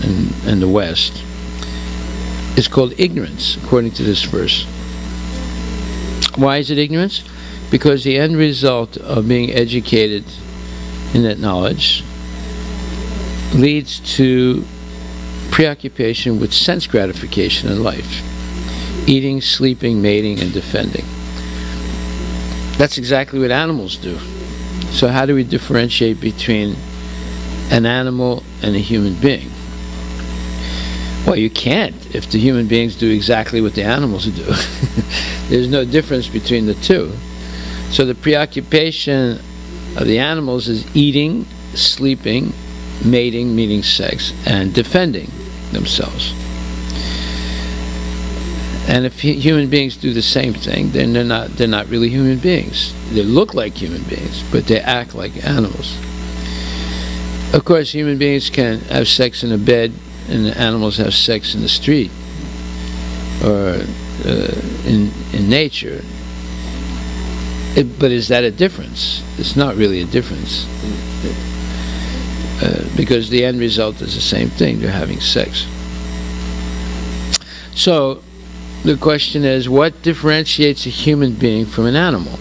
in the West is called ignorance, according to this verse. Why is it ignorance? Because the end result of being educated in that knowledge leads to preoccupation with sense gratification in life. Eating, sleeping, mating, and defending. That's exactly what animals do. So how do we differentiate between an animal and a human being? Well, you can't if the human beings do exactly what the animals do. There's no difference between the two. So the preoccupation of the animals is eating, sleeping, mating, meaning sex, and defending themselves. And if human beings do the same thing, then they're not really human beings. They look like human beings, but they act like animals. Of course, human beings can have sex in a bed, and the animals have sex in the street or in nature. But is that a difference? It's not really a difference, because the end result is the same thing. They're having sex. So the question is, what differentiates a human being from an animal?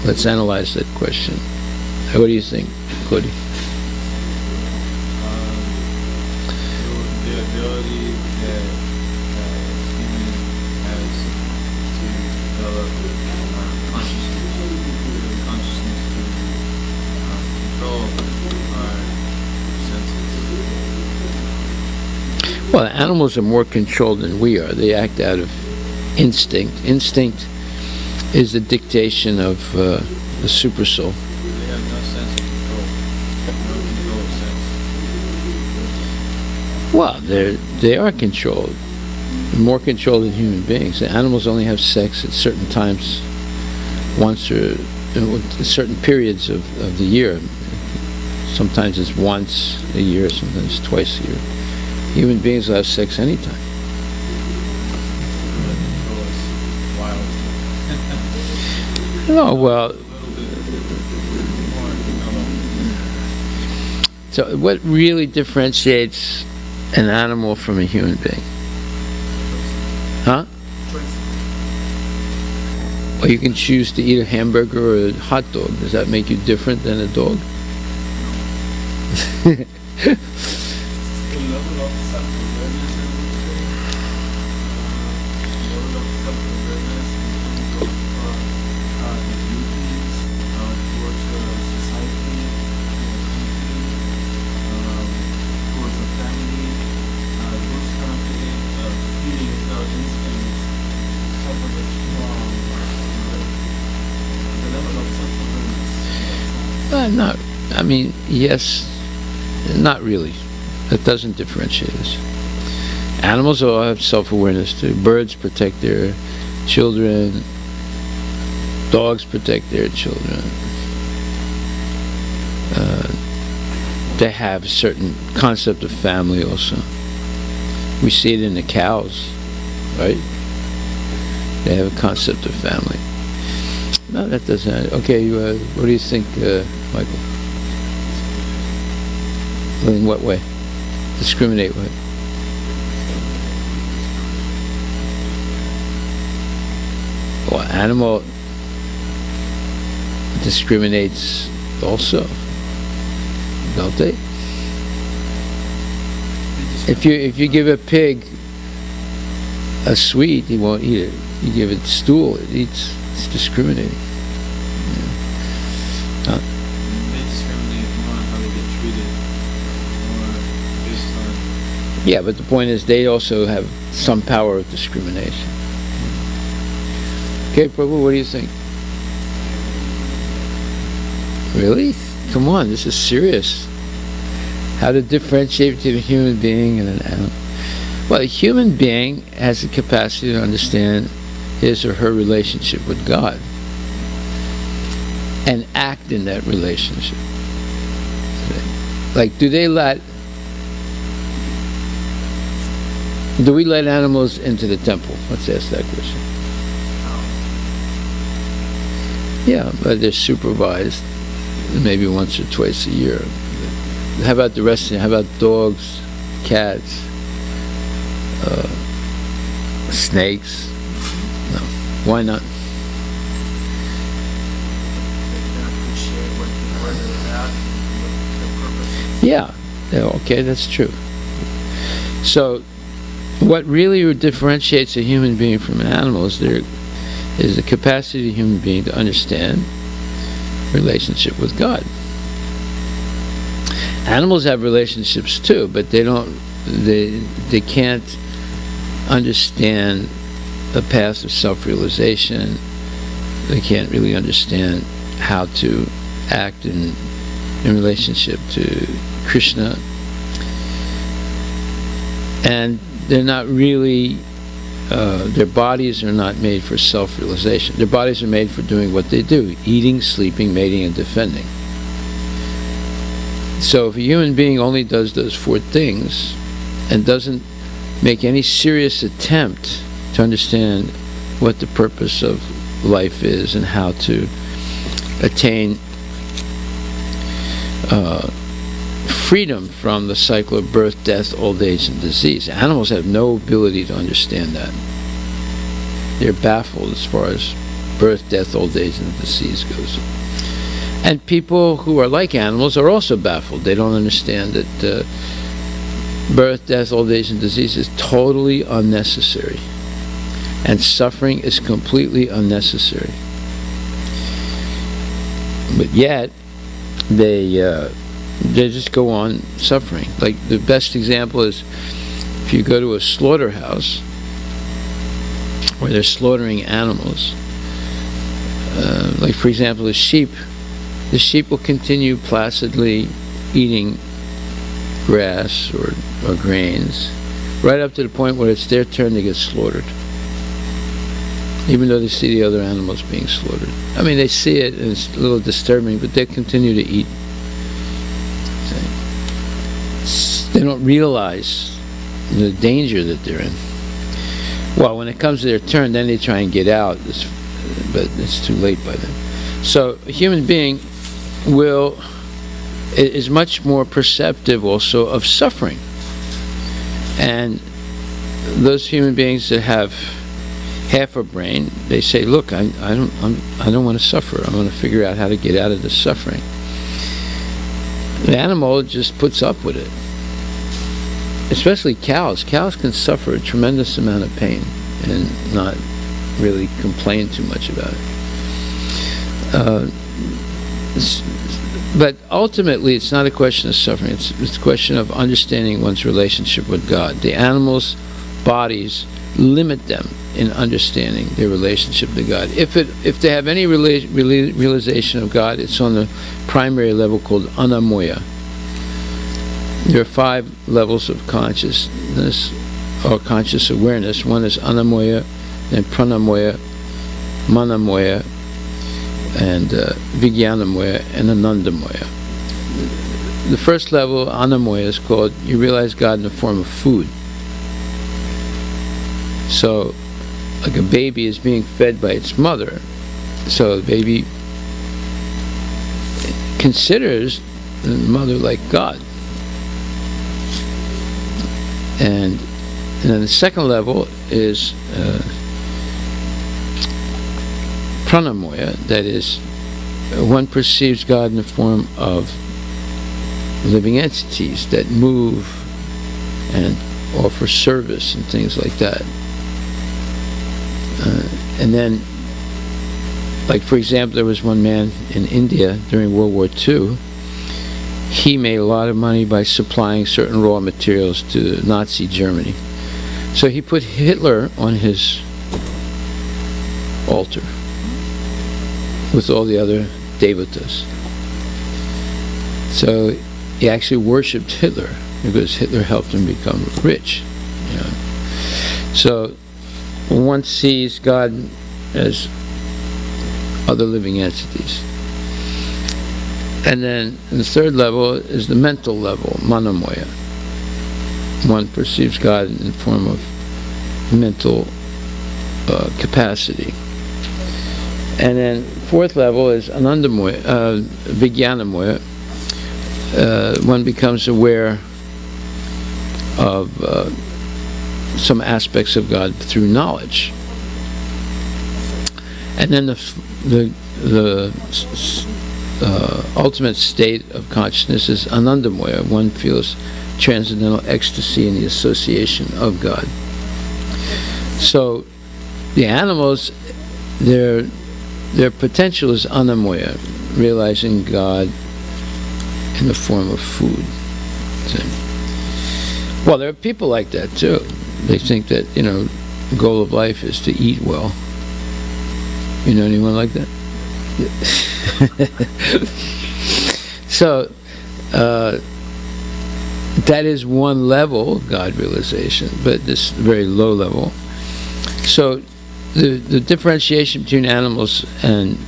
Let's analyze that question. What do you think, Cody? The ability that human has to develop consciousness to control our senses. Well, animals are more controlled than we are. They act out of instinct. Instinct is the dictation of the supersoul. They have no sense of control. No control of sense. Well, they are controlled. More controlled than human beings. The animals only have sex at certain times, once or certain periods of the year. Sometimes it's once a year, sometimes twice a year. Human beings will have sex anytime. No, well, so what really differentiates an animal from a human being? Huh? Well, you can choose to eat a hamburger or a hot dog. Does that make you different than a dog? Not, I mean, yes, not really. That doesn't differentiate us. Animals all have self-awareness too. Birds protect their children. Dogs protect their children. They have a certain concept of family also. We see it in the cows, right? They have a concept of family. No, that doesn't. Okay, what do you think, Michael? In what way? Discriminate what? Well, animal discriminates also, don't they? If you give a pig a sweet, he won't eat it. You give it stool, it eats. It's discriminating. They discriminate more on how they get treated, more based on. Yeah, but the point is, they also have some power of discrimination. Okay, Prabhu, what do you think? Really? Come on, this is serious. How to differentiate between a human being and an animal? Well, a human being has the capacity to understand his or her relationship with God and act in that relationship. Like, do we let animals into the temple? Let's ask that question. Yeah, but they're supervised maybe once or twice a year. How about the rest? How about dogs? cats, snakes. No, why not? Yeah, okay, that's true. So, what really differentiates a human being from an animal is the capacity of a human being to understand relationship with God. Animals have relationships too, but they can't understand the path of self-realization. They can't really understand how to act in relationship to Krishna. And they're not really, their bodies are not made for self-realization. Their bodies are made for doing what they do: eating, sleeping, mating, and defending. So if a human being only does those 4 things and doesn't make any serious attempt to understand what the purpose of life is and how to attain freedom from the cycle of birth, death, old age, and disease. Animals have no ability to understand that. They're baffled as far as birth, death, old age, and disease goes. And people who are like animals are also baffled. They don't understand that birth, death, old age, and disease is totally unnecessary. And suffering is completely unnecessary. But yet, they just go on suffering. Like, the best example is if you go to a slaughterhouse where they're slaughtering animals, like for example the sheep will continue placidly eating grass or grains right up to the point where it's their turn to get slaughtered, even though they see the other animals being slaughtered. I mean, they see it and it's a little disturbing, but they continue to eat. They don't realize the danger that they're in. Well, when it comes to their turn, then they try and get out, but it's too late by then. So a human being is much more perceptive also of suffering. And those human beings that have half a brain, they say, look, I don't want to suffer. I want to figure out how to get out of this suffering. The animal just puts up with it. Especially cows. Cows can suffer a tremendous amount of pain and not really complain too much about it. But ultimately, it's not a question of suffering. It's a question of understanding one's relationship with God. The animals' bodies limit them in understanding their relationship to God. If they have any realization of God, it's on the primary level called anamoya. There are 5 levels of consciousness or conscious awareness. One is anamoya, then pranamoya, manamoya, and vijnanamoya, and anandamoya. The first level, anamoya, is called you realize God in the form of food. So, like a baby is being fed by its mother, so the baby considers the mother like God. And then the second level is pranamoya, that is, one perceives God in the form of living entities that move and offer service and things like that. And then, like for example, there was one man in India during World War II. He made a lot of money by supplying certain raw materials to Nazi Germany. So he put Hitler on his altar with all the other devatas. So he actually worshipped Hitler because Hitler helped him become rich. You know. So one sees God as other living entities. And then the third level is the mental level, manamoya. One perceives God in the form of mental capacity. And then fourth level is anandamoya, vijnanamoya. One becomes aware of some aspects of God through knowledge. And then the ultimate state of consciousness is anandamaya. One feels transcendental ecstasy in the association of God. So the animals, their potential is anamaya, realizing God in the form of food. Well, there are people like that too. They think that, the goal of life is to eat well. You know anyone like that? So, that is one level of God realization, but this very low level. So, the differentiation between animals and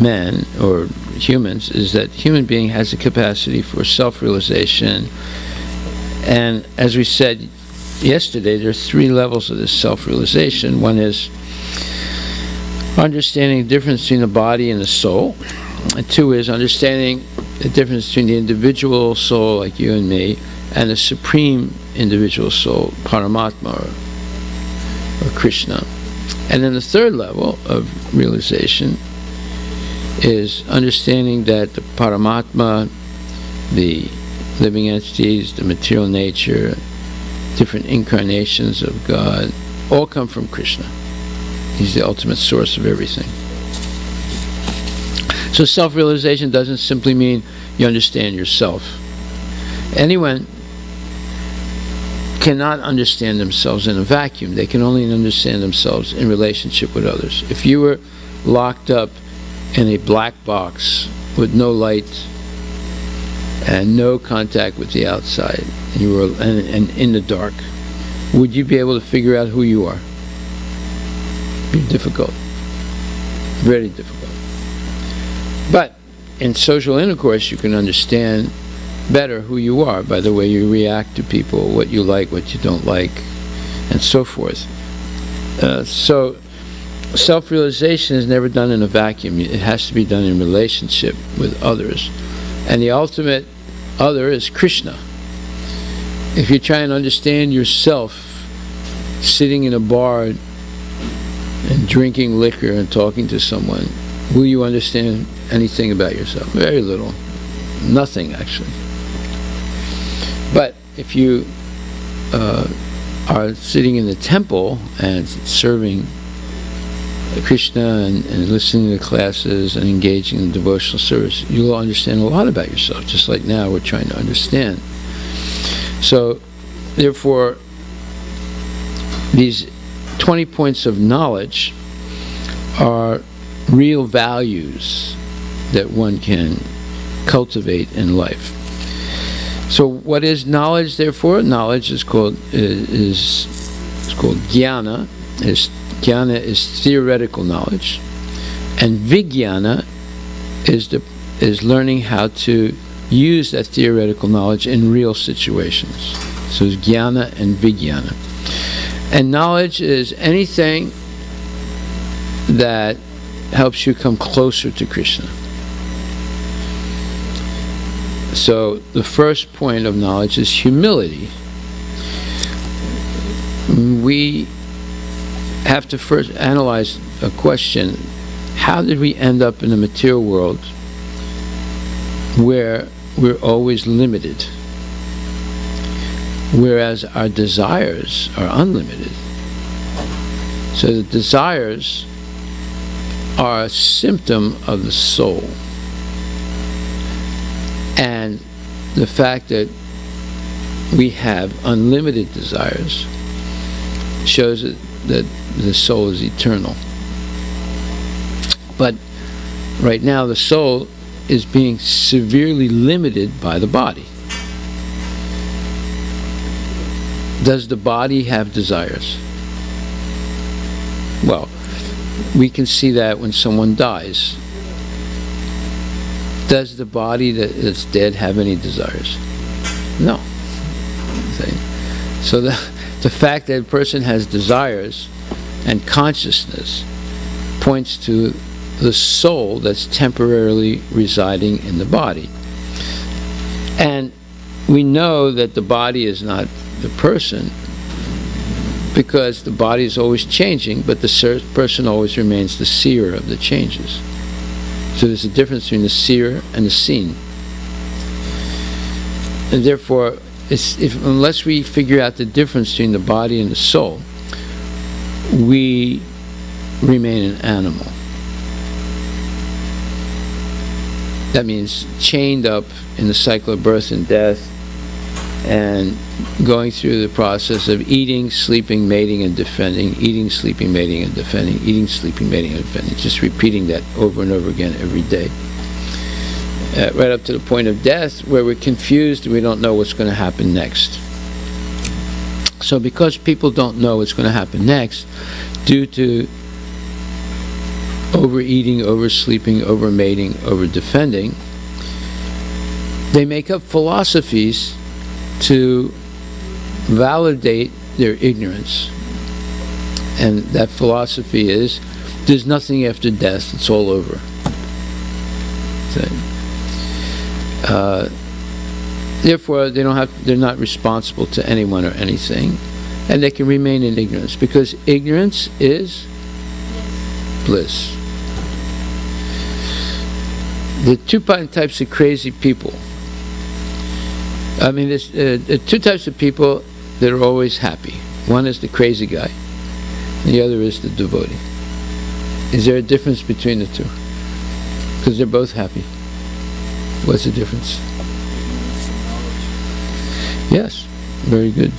men, or humans, is that human being has a capacity for self-realization. And as we said yesterday, there are 3 levels of this self-realization. One is understanding the difference between the body and the soul. And 2 is understanding the difference between the individual soul, like you and me, and the supreme individual soul, Paramatma, or Krishna. And then the 3rd level of realization is understanding that the Paramatma, the living entities, the material nature, different incarnations of God, all come from Krishna. He's the ultimate source of everything. So self-realization doesn't simply mean you understand yourself. Anyone cannot understand themselves in a vacuum. They can only understand themselves in relationship with others. If you were locked up in a black box with no light and no contact with the outside, and you were and in the dark, would you be able to figure out who you are? It'd be difficult. Very difficult. But in social intercourse, you can understand better who you are by the way you react to people, what you like, what you don't like, and so forth. So self-realization is never done in a vacuum. It has to be done in relationship with others. And the ultimate other is Krishna. If you try and understand yourself sitting in a bar and drinking liquor and talking to someone, will you understand anything about yourself? Very little. Nothing, actually. But if you are sitting in the temple and serving Krishna and listening to classes and engaging in devotional service, you will understand a lot about yourself, just like now we're trying to understand. So, therefore, these 20 points of knowledge are real values that one can cultivate in life. So what is knowledge, therefore? Knowledge is called jnana. Jnana is theoretical knowledge, and vijnana is learning how to use that theoretical knowledge in real situations. So it's jnana and vijnana. And knowledge is anything that helps you come closer to Krishna. So the first point of knowledge is humility. We have to first analyze a question: how did we end up in the material world where we're always limited, whereas our desires are unlimited? So the desires are a symptom of the soul. And the fact that we have unlimited desires shows that the soul is eternal. But right now the soul is being severely limited by the body. Does the body have desires? Well, we can see that when someone dies. Does the body that's dead have any desires? No. So the fact that a person has desires and consciousness points to the soul that's temporarily residing in the body. And we know that the body is not the person, because the body is always changing, but the person always remains the seer of the changes. So there's a difference between the seer and the seen. And therefore, unless we figure out the difference between the body and the soul, we remain an animal. That means chained up in the cycle of birth and death, and going through the process of eating, sleeping, mating, and defending, eating, sleeping, mating, and defending, eating, sleeping, mating, and defending. Just repeating that over and over again every day. Right up to the point of death, where we're confused and we don't know what's going to happen next. So because people don't know what's going to happen next, due to overeating, oversleeping, overmating, overdefending, they make up philosophies to validate their ignorance. And that philosophy is, there's nothing after death, it's all over. Therefore, they're not responsible to anyone or anything, and they can remain in ignorance, because ignorance is bliss. The two types of crazy people. I mean, there's two types of people that are always happy. One is the crazy guy, and the other is the devotee. Is there a difference between the two? Because they're both happy. What's the difference? Yes, very good.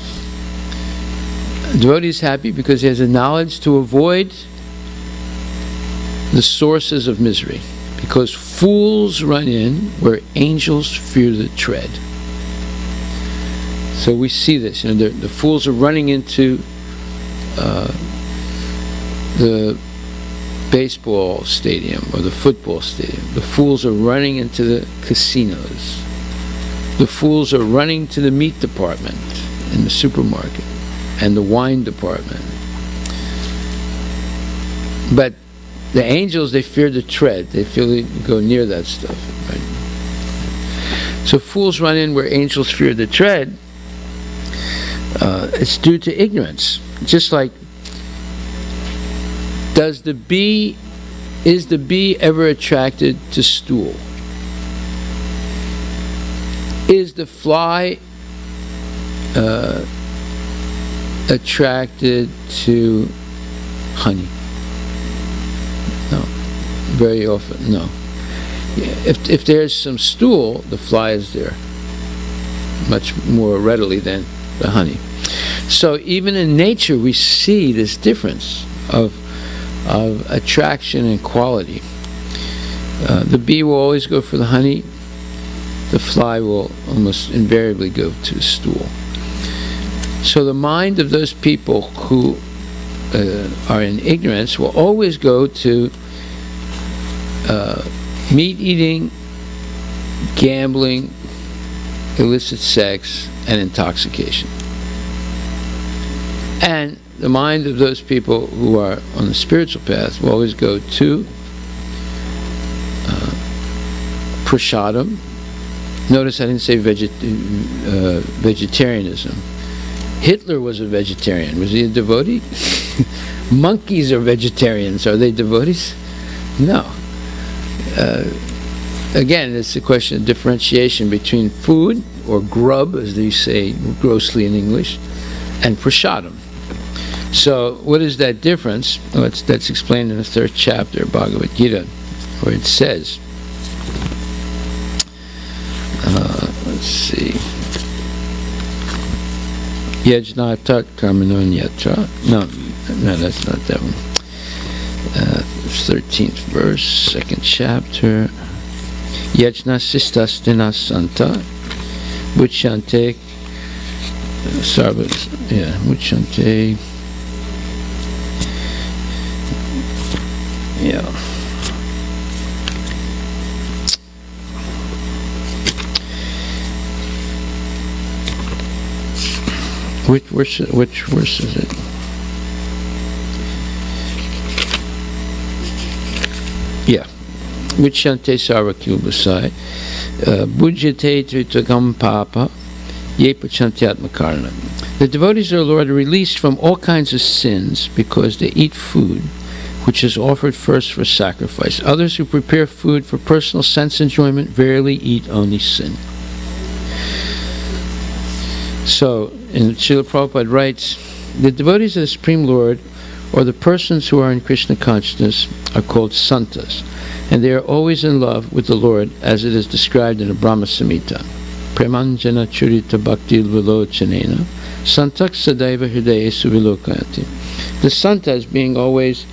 The devotee is happy because he has a knowledge to avoid the sources of misery. Because fools run in where angels fear to tread. So we see this. The fools are running into the baseball stadium or the football stadium. The fools are running into the casinos. The fools are running to the meat department in the supermarket and the wine department. But the angels, they fear to tread. They feel they go near that stuff. Right? So fools run in where angels fear to tread. It's due to ignorance. Just like, is the bee ever attracted to stool? Is the fly attracted to honey? No. Very often, no. If there's some stool, the fly is there much more readily than the honey. So even in nature, we see this difference of attraction and quality. The bee will always go for the honey. The fly will almost invariably go to the stool. So the mind of those people who are in ignorance will always go to meat eating, gambling, illicit sex, and intoxication. And the mind of those people who are on the spiritual path will always go to prasadam. Notice I didn't say vegetarianism. Hitler was a vegetarian. Was he a devotee? Monkeys are vegetarians. Are they devotees? No. Again, it's a question of differentiation between food, or grub, as they say grossly in English, and prasadam. So, what is that difference? Well, that's explained in the 3rd chapter of Bhagavad Gita, where it says, let's see, Yajnatat karmanonyatra. No, that's not that one. 13th verse, 2nd chapter. Yajna sistastina santa muchante sarvas. Yeah, muchante. Yeah. Which verse is it? Yeah. Vichante sarvakilbasai bhujyate tritagam papa ye pachantyatmakarana. The devotees of the Lord are released from all kinds of sins because they eat food which is offered first for sacrifice. Others who prepare food for personal sense enjoyment rarely eat only sin. So, and Srila Prabhupada writes, the devotees of the Supreme Lord, or the persons who are in Krishna consciousness, are called santas, and they are always in love with the Lord, as it is described in the Brahma Samhita. Premanjana churita bhakti vilochanena, santak sadaiva hridayesu vilokayanti. The santas, being always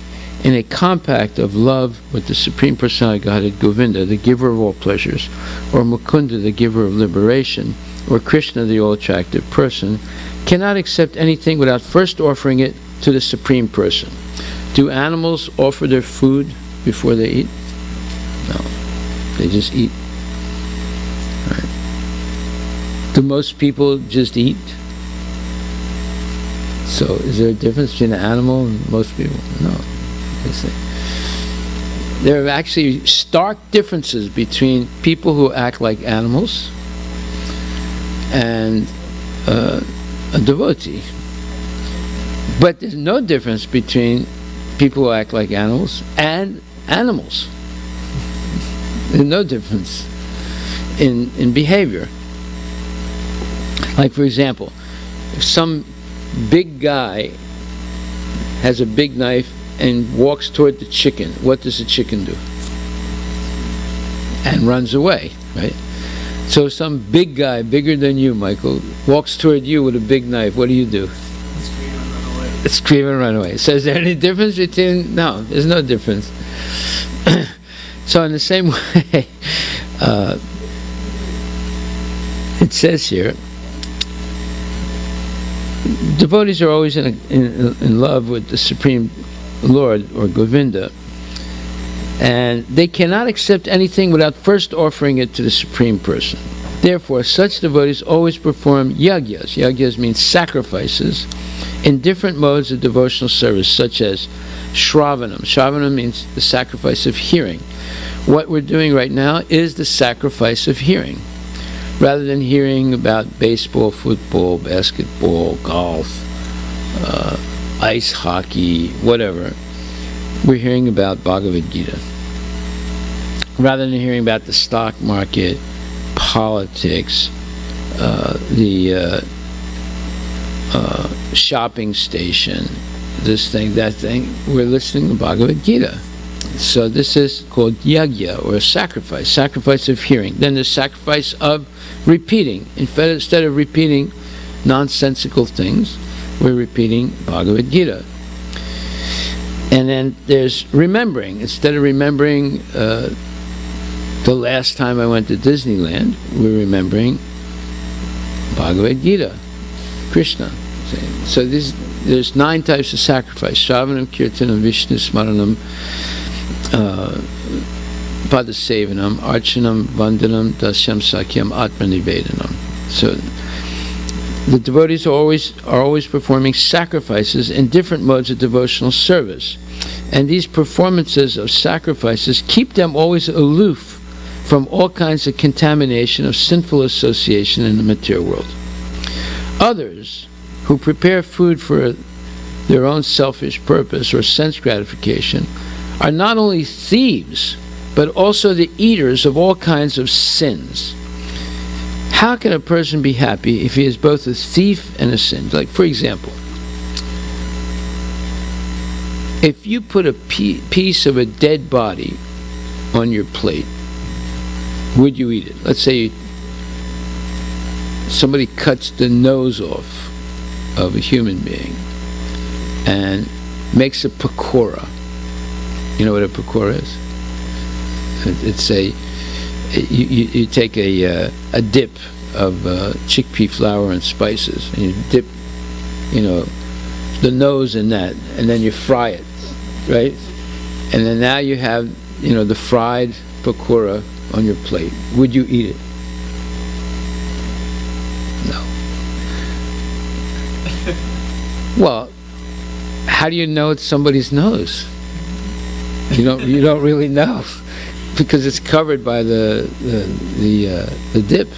in a compact of love with the Supreme Personality of Godhead, Govinda, the giver of all pleasures, or Mukunda, the giver of liberation, or Krishna, the all-attractive person, cannot accept anything without first offering it to the Supreme Person. Do animals offer their food before they eat? No. They just eat. Right. Do most people just eat? So is there a difference between an animal and most people? No. There are actually stark differences between people who act like animals and a devotee. But there's no difference between people who act like animals and animals. There's no difference in behavior. Like, for example, if some big guy has a big knife and walks toward the chicken, what does the chicken do? And runs away, right? So some big guy, bigger than you, Michael, walks toward you with a big knife. What do you do? Scream and run away. Scream and run away. So is there any difference between... No, there's no difference. So in the same way, it says here, devotees are always in love with the Supreme Lord, or Govinda, and they cannot accept anything without first offering it to the Supreme Person. Therefore, such devotees always perform yagyas. Yagyas means sacrifices in different modes of devotional service, such as shravanam. Shravanam means the sacrifice of hearing. What we're doing right now is the sacrifice of hearing. Rather than hearing about baseball, football, basketball, golf, ice hockey, whatever, we're hearing about Bhagavad Gita. Rather than hearing about the stock market, politics, the shopping station, this thing, that thing, we're listening to Bhagavad Gita. So this is called yagya, or a sacrifice of hearing. Then the sacrifice of repeating. Instead of repeating nonsensical things, we're repeating Bhagavad Gita. And then there's remembering. Instead of remembering the last time I went to Disneyland, we're remembering Bhagavad Gita, Krishna. So there's 9 types of sacrifice: Shravanam, Kirtanam, Vishnu Smaranam, Padasevanam, Archanam, Vandanam, Dasyam, Sakyam, Atmanivedanam. So the devotees are always performing sacrifices in different modes of devotional service. And these performances of sacrifices keep them always aloof from all kinds of contamination of sinful association in the material world. Others, who prepare food for their own selfish purpose or sense gratification, are not only thieves, but also the eaters of all kinds of sins. How can a person be happy if he is both a thief and a sin? Like, for example, if you put a piece of a dead body on your plate, would you eat it? Let's say somebody cuts the nose off of a human being and makes a pakora. You know what a pakora is? It's you take a dip of chickpea flour and spices, and you dip, the nose in that, and then you fry it, right? And then now you have, the fried pakora on your plate. Would you eat it? No. Well, how do you know it's somebody's nose? You don't really know, because it's covered by the dip,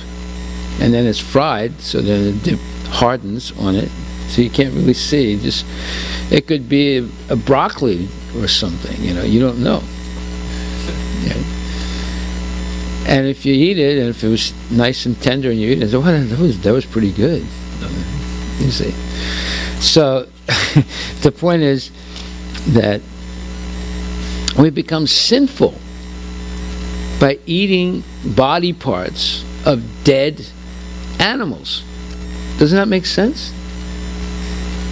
and then it's fried, so then the dip hardens on it, so you can't really see. Just it could be a broccoli or something, you don't know. Yeah. And if you eat it, and if it was nice and tender, and you eat it, say, "Well, that was pretty good." You see. So the point is that we become sinful by eating body parts of dead animals. Doesn't that make sense?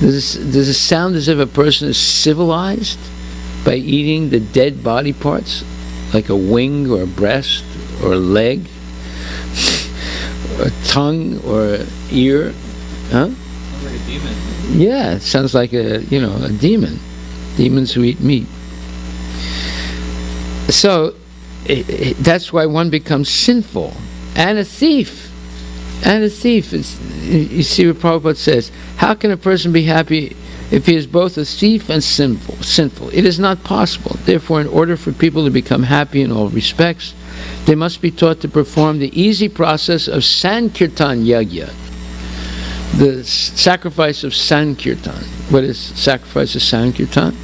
Does it sound as if a person is civilized by eating the dead body parts, like a wing or a breast or a leg, or a tongue or an ear? Huh? Sounds like a demon. Yeah, it sounds like a demon. Demons who eat meat. So that's why one becomes sinful and a thief. And a thief. You see what Prabhupada says. How can a person be happy if he is both a thief and sinful? It is not possible. Therefore, in order for people to become happy in all respects, they must be taught to perform the easy process of Sankirtan Yagya, the sacrifice of Sankirtan. What is sacrifice of Sankirtan?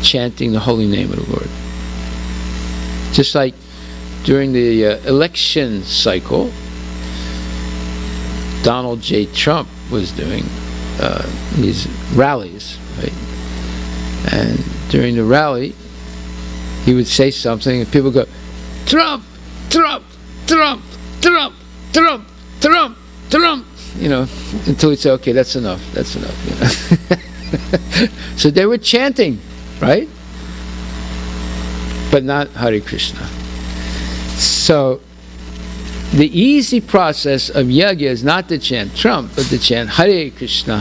Chanting the holy name of the Lord. Just like during the election cycle, Donald J. Trump was doing these rallies, right? And during the rally, he would say something, and people would go, "Trump, Trump, Trump, Trump, Trump, Trump, Trump," until he'd say, "Okay, that's enough, that's enough." So they were chanting, right? But not Hare Krishna. So the easy process of yagya is not to chant Trump, but to chant Hare Krishna,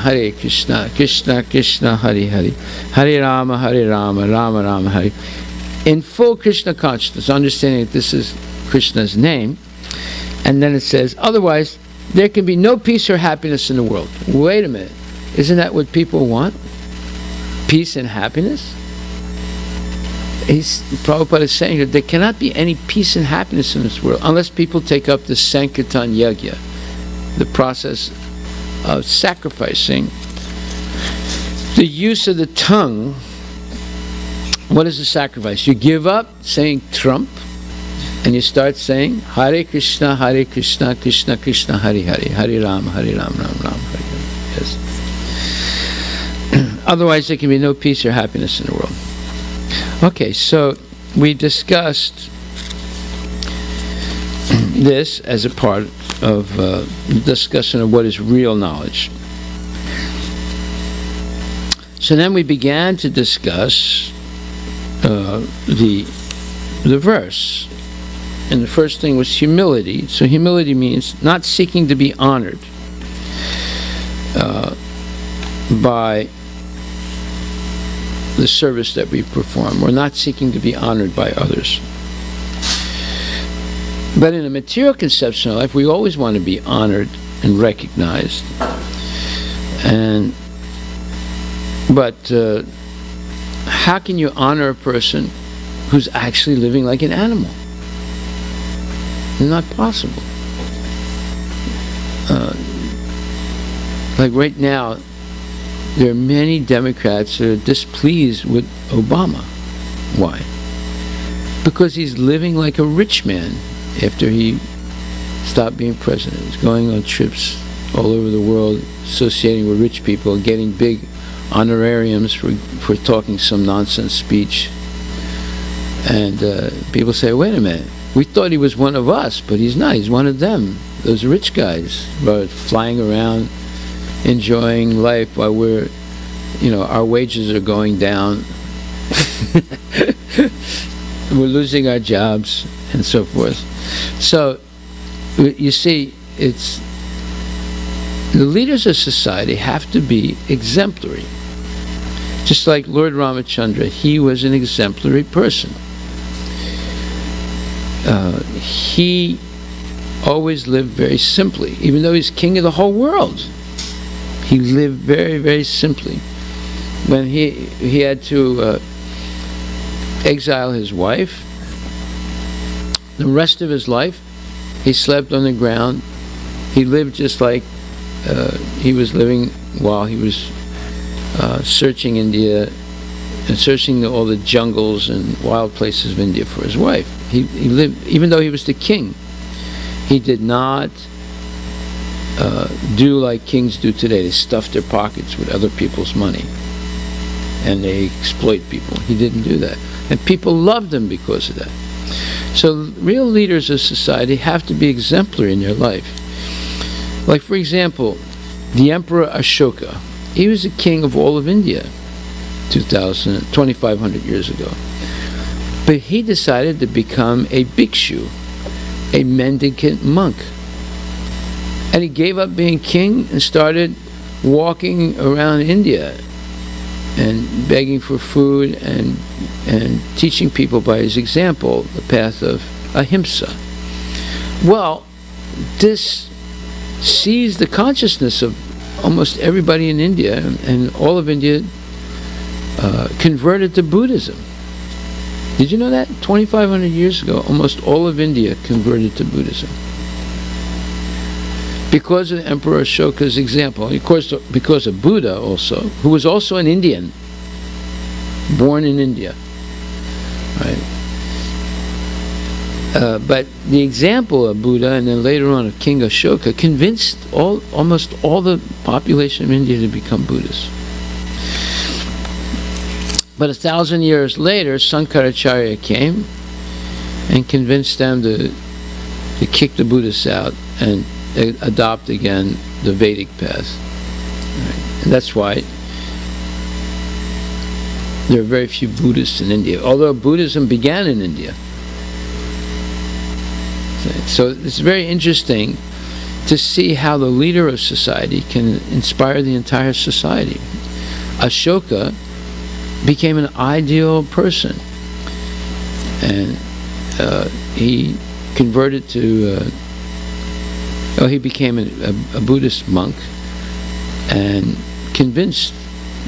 Krishna Krishna, Hare Hare, Hare Rama, Rama Rama, Hare. In full Krishna consciousness, understanding that this is Krishna's name. And then it says, otherwise, there can be no peace or happiness in the world. Wait a minute. Isn't that what people want? Peace and happiness? Prabhupada is saying that there cannot be any peace and happiness in this world unless people take up the Sankirtan Yagya, the process of sacrificing. The use of the tongue, what is the sacrifice? You give up saying Trump, and you start saying Hare Krishna, Krishna Krishna, Hare Hare, Hare Rama, Rama Rama, Hare Hare. Yes. Otherwise, there can be no peace or happiness in the world. Okay, so we discussed this as a part of the discussion of what is real knowledge. So then we began to discuss the verse. And the first thing was humility. So humility means not seeking to be honored by the service that we perform. We're not seeking to be honored by others. But in a material conception of life, we always want to be honored and recognized. But how can you honor a person who's actually living like an animal? It's not possible. Like right now, there are many Democrats that are displeased with Obama. Why? Because he's living like a rich man after he stopped being president. He's going on trips all over the world, associating with rich people, getting big honorariums for talking some nonsense speech. And people say, wait a minute, we thought he was one of us, but he's not. He's one of them, those rich guys, flying around, enjoying life while we're, our wages are going down. We're losing our jobs and so forth. So, you see, it's the leaders of society have to be exemplary. Just like Lord Ramachandra, he was an exemplary person. He always lived very simply, even though he's king of the whole world. He lived very, very simply. When he had to exile his wife, the rest of his life, he slept on the ground. He lived just like he was living while he was searching India and searching all the jungles and wild places of India for his wife. He lived, even though he was the king, he did not do like kings do today. They stuff their pockets with other people's money and they exploit people. He didn't do that. And people loved him because of that. So real leaders of society have to be exemplary in their life. Like, for example, the Emperor Ashoka. He was the king of all of India 2,500 years ago. But he decided to become a bhikshu, a mendicant monk. And he gave up being king and started walking around India and begging for food and teaching people by his example the path of ahimsa. Well, this seized the consciousness of almost everybody in India, and all of India converted to Buddhism. Did you know that? 2,500 years ago, almost all of India converted to Buddhism. Because of Emperor Ashoka's example, of course, because of Buddha also, who was also an Indian, born in India, right? But the example of Buddha, and then later on of King Ashoka, convinced almost all the population of India to become Buddhists. But 1,000 years later, Sankaracharya came and convinced them to kick the Buddhists out and adopt again the Vedic path. Right. And that's why there are very few Buddhists in India, although Buddhism began in India. So it's very interesting to see how the leader of society can inspire the entire society. Ashoka became an ideal person, and he converted to he became a Buddhist monk and convinced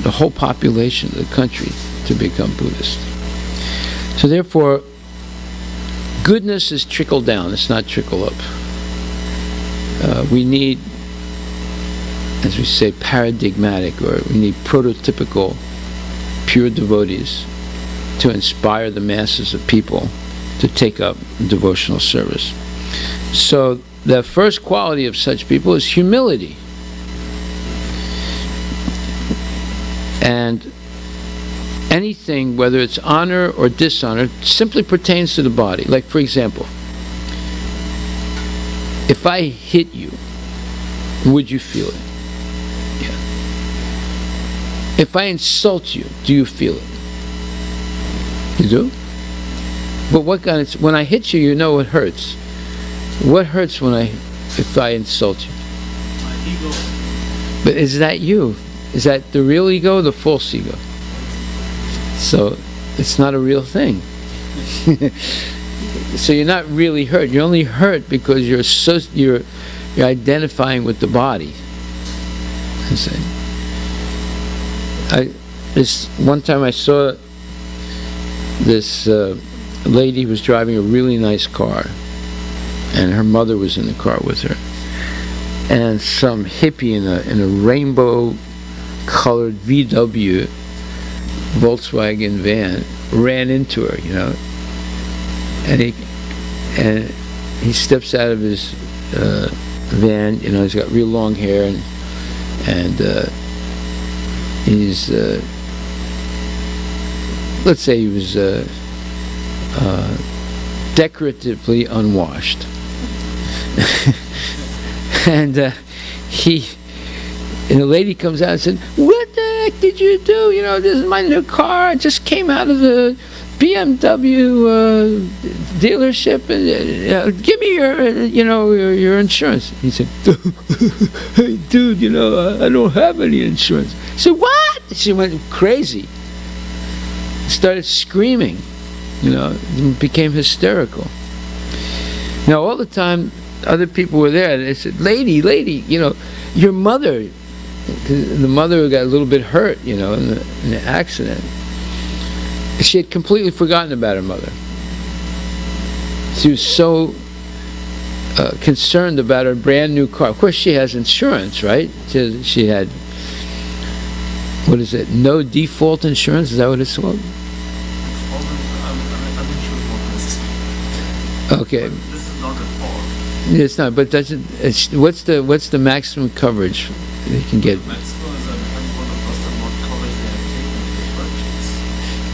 the whole population of the country to become Buddhist. So therefore, goodness is trickle down, it's not trickle up. We need, as we say, paradigmatic, or we need prototypical pure devotees to inspire the masses of people to take up devotional service. So the first quality of such people is humility. And anything, whether it's honor or dishonor, simply pertains to the body. Like, for example, if I hit you, would you feel it? Yeah. If I insult you, do you feel it? You do? But when I hit you, you know it hurts. What hurts if I insult you? My ego. But is that you? Is that the real ego or the false ego? So it's not a real thing. So you're not really hurt. You're only hurt because you're identifying with the body. This one time I saw this lady who was driving a really nice car, and her mother was in the car with her, and some hippie in a rainbow-colored VW Volkswagen van ran into her, and he steps out of his van. He's got real long hair, and he's let's say he was decoratively unwashed. And the lady comes out and said, "What the heck did you do? This is my new car. I just came out of the BMW dealership, and give me your insurance." He said, "Hey, dude, I don't have any insurance." I said, "What?" She went crazy. Started screaming, and became hysterical. Now, all the time, other people were there, and they said, lady, your mother," the mother got a little bit hurt, in the accident. She had completely forgotten about her mother. She was so concerned about her brand new car. Of course, she has insurance, right? She had what is it? No default insurance? Is that what it's called? I'm not sure what this is. Okay. But this is not a fault. It's not, but what's the maximum coverage they can get? Maximum is depends on the person what coverage they have taken in the purchase.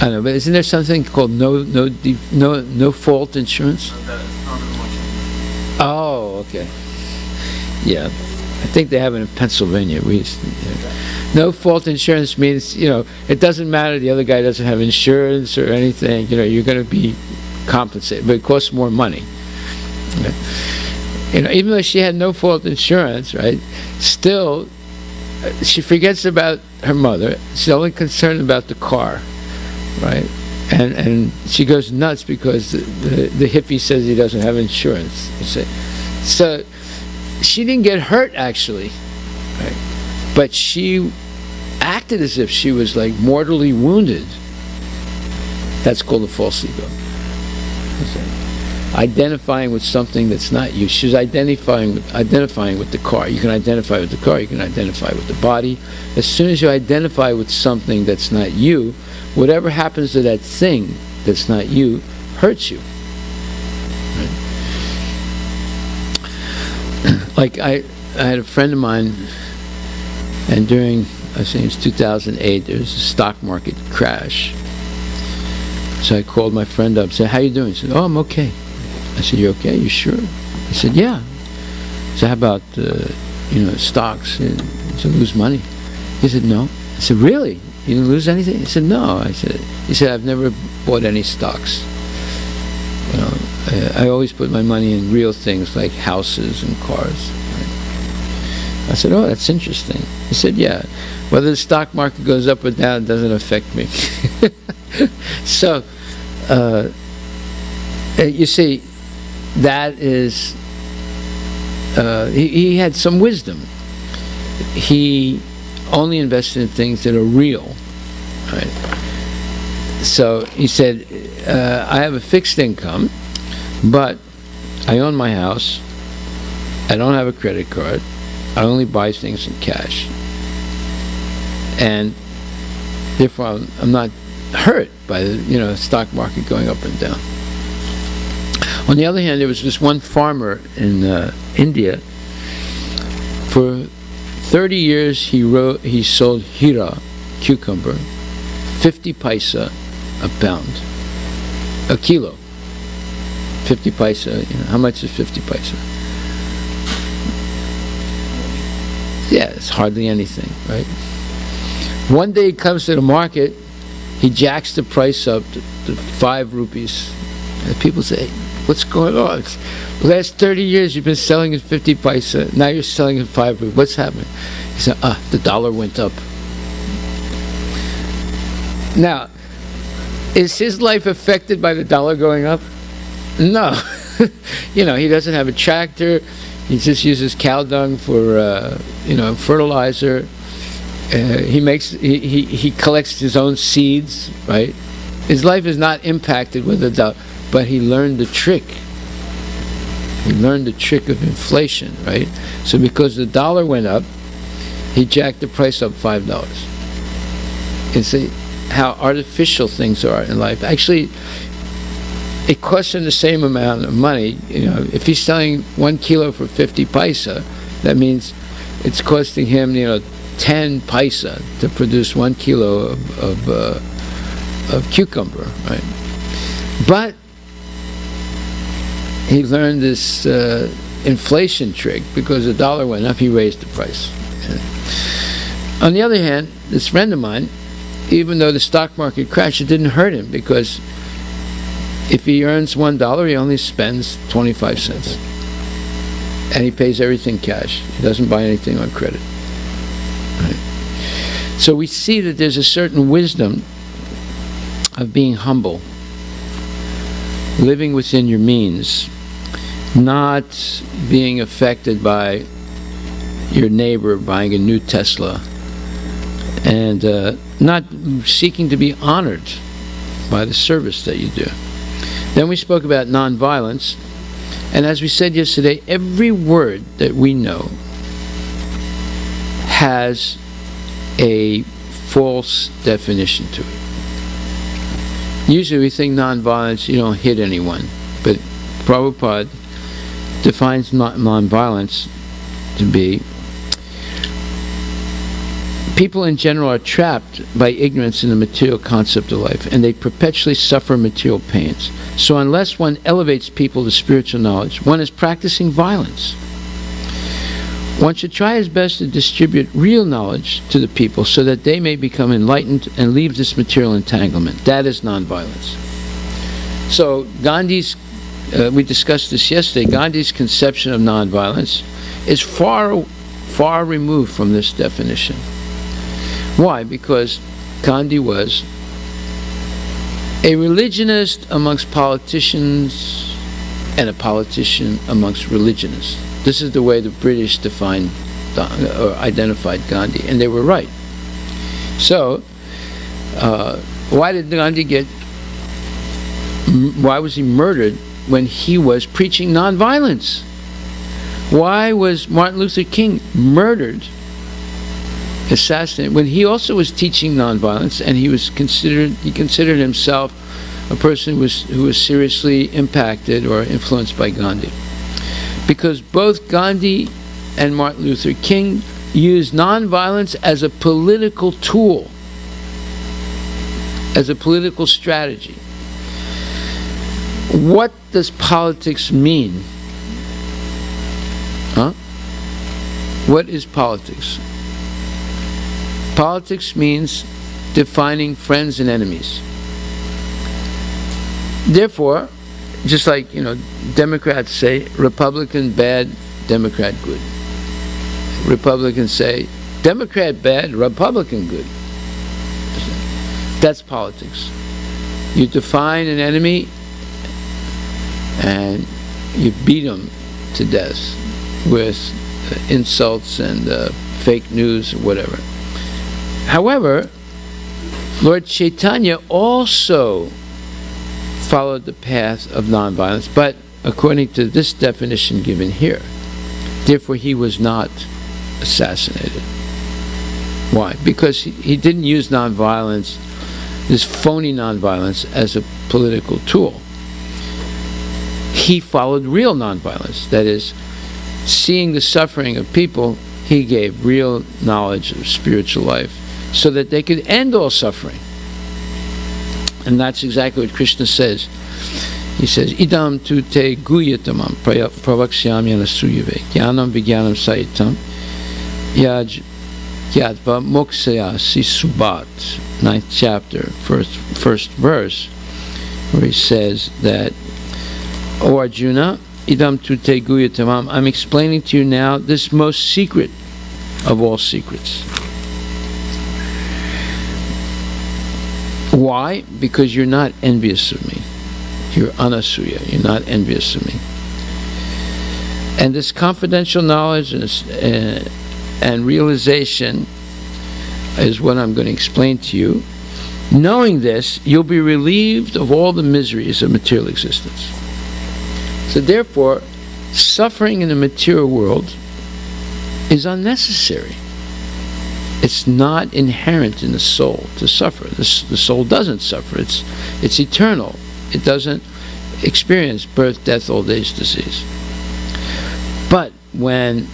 I don't know, but isn't there something called no fault insurance? That is not as much. Oh, okay. Yeah, I think they have it in Pennsylvania. No fault insurance means, it doesn't matter the other guy doesn't have insurance or anything. You're going to be compensated, but it costs more money. Okay. Even though she had no fault insurance, right? Still, she forgets about her mother. She's only concerned about the car, right? And she goes nuts because the hippie says he doesn't have insurance. You see. So she didn't get hurt actually, right? But she acted as if she was like mortally wounded. That's called a false ego. Identifying with something that's not you. She's identifying with the car. You can identify with the car. You can identify with the body. As soon as you identify with something that's not you, whatever happens to that thing that's not you hurts you. Right? Like I had a friend of mine, and during, I think it was 2008, there was a stock market crash. So I called my friend up and said, "How you doing?" He said, "Oh, I'm okay." I said, "You okay? You sure?" He said, "Yeah." I said, "How about, stocks? Did you lose money?" He said, "No." I said, "Really? You didn't lose anything?" He said, "No." He said, "I've never bought any stocks. I always put my money in real things like houses and cars." Right? I said, "Oh, that's interesting." He said, "Yeah, whether the stock market goes up or down doesn't affect me." So, you see, that is, he had some wisdom. He only invested in things that are real, right? So he said, I have a fixed income, but I own my house, I don't have a credit card, I only buy things in cash, and therefore I'm not hurt by the stock market going up and down. On the other hand, there was this one farmer in India. For 30 years he sold hira, cucumber, 50 paisa a pound, a kilo. 50 paisa, how much is 50 paisa? Yeah, it's hardly anything, right? One day he comes to the market, he jacks the price up to 5 rupees. And people say, "Hey, what's going on? The last 30 years you've been selling at 50 paisa, now you're selling at 5 rupees. What's happening?" He said, the dollar went up. Now, is his life affected by the dollar going up? No. He doesn't have a tractor. He just uses cow dung for, fertilizer. He collects his own seeds, right? His life is not impacted with the dollar, but he learned the trick. He learned the trick of inflation, right? So because the dollar went up, he jacked the price up $5. You see how artificial things are in life. Actually, it costs him the same amount of money. If he's selling 1 kilo for 50 paisa, that means it's costing him, 10 paisa to produce 1 kilo of cucumber, right? But he learned this inflation trick because the dollar went up. He raised the price. On the other hand, this friend of mine, even though the stock market crashed, it didn't hurt him because if he earns $1, he only spends 25 cents, and he pays everything cash. He doesn't buy anything on credit. Right? So we see that there's a certain wisdom of being humble, living within your means, not being affected by your neighbor buying a new Tesla, and not seeking to be honored by the service that you do. Then we spoke about nonviolence, and as we said yesterday, every word that we know has a false definition to it. Usually we think nonviolence, you don't hit anyone, but Prabhupada defines nonviolence to be people in general are trapped by ignorance in the material concept of life, and they perpetually suffer material pains. So unless one elevates people to spiritual knowledge, one is practicing violence. One should try his best to distribute real knowledge to the people so that they may become enlightened and leave this material entanglement. That is nonviolence. So Gandhi's, we discussed this yesterday, Gandhi's conception of nonviolence is far removed from this definition. Why? Because Gandhi was a religionist amongst politicians and a politician amongst religionists. This is the way the British defined or identified Gandhi, and they were right. So, why did Gandhi why was he murdered when he was preaching nonviolence? Why was Martin Luther King murdered, assassinated, when he also was teaching nonviolence, and he considered himself a person who was seriously impacted or influenced by Gandhi? Because both Gandhi and Martin Luther King used nonviolence as a political tool, as a political strategy. What does politics mean? Huh? What is politics? Politics means defining friends and enemies. Therefore, just like, Democrats say, Republican bad, Democrat good. Republicans say, Democrat bad, Republican good. That's politics. You define an enemy and you beat them to death with insults and fake news or whatever. However, Lord Chaitanya also followed the path of nonviolence, but according to this definition given here. Therefore, he was not assassinated. Why? Because he didn't use nonviolence, this phony nonviolence, as a political tool. He followed real nonviolence. That is, seeing the suffering of people, he gave real knowledge of spiritual life so that they could end all suffering. And that's exactly what Krishna says. He says, Idam tu te guyatamam pravaksyam yanasuyave jnanam vijnanam sayitam yadva moksayasi subat. 9th chapter, first verse, where he says that, O Arjuna, Idam tu te guyatamam, I'm explaining to you now this most secret of all secrets. Why? Because you're not envious of me. You're anasuya. You're not envious of me. And this confidential knowledge and realization is what I'm going to explain to you. Knowing this, you'll be relieved of all the miseries of material existence. So therefore, suffering in the material world is unnecessary. It's not inherent in the soul to suffer. The soul doesn't suffer. It's eternal. It doesn't experience birth, death, old age, disease. But when